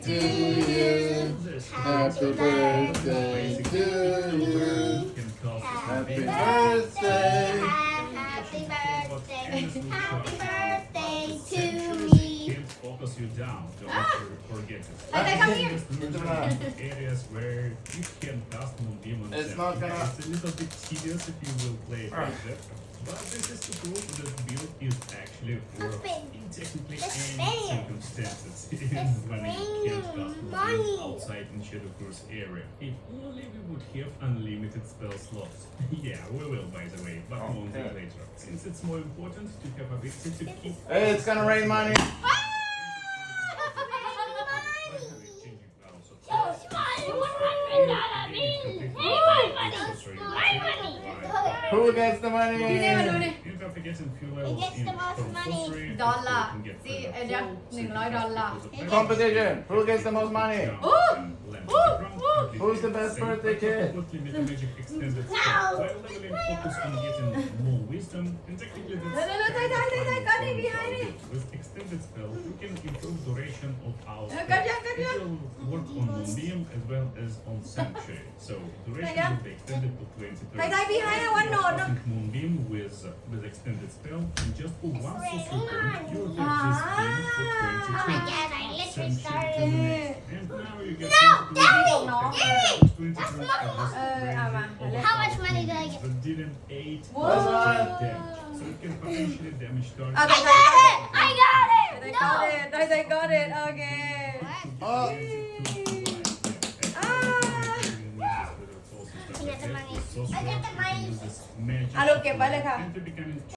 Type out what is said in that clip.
to you. Happy birthday to you. Happy birthday. Happy birthday. Happy birthday to me. Can't focus you down. Don't forget it. Okay, come here. Areas where you can cast Moonbeam on It's them. not gonna- It's a little bit tedious if you will play it like that. But this is to prove that build is actually for in technically It's any fair. circumstances. When you can't cast money. Moonbeam outside in Shadowverse area. If only we would have unlimited spell slots. Yeah, we will by the way, but more on that Okay. later. Since it's more important to have a victory to keep Hey, it's gonna rain money. Who gets the money? พี่เน่มาดูดิ Who gets the most money? ดอล $1 ลาร์ See, เดี๋ยว$100 Competition. Who gets the most money? Who's the best birthday kid? While leveling focus on getting more wisdom, and technically that's got it behind it. With extended spell, we can improve duration of our spell. Got ya. It will work on Moonbeam as well as on Sanctuary. So duration ya. will be extended to 20 turns. behind it, one note. Casting Moonbeam with extended spell, and just for one sorcery point, you will have this beam for 20 Oh my turns. god, I literally Sanctuary started. terminate. And now you get No, 20 Daddy! turns. No. Those 20 That's turns money. are just Ama, ranging over how much money do I get? But didn't 8 Whoa. damage. So you can potentially damage target. I got it! I got it! No! I got it. Okay. Oh. I got the money. I got the money. อ่ะลูกเก็บไว้เลยค่ะ And to become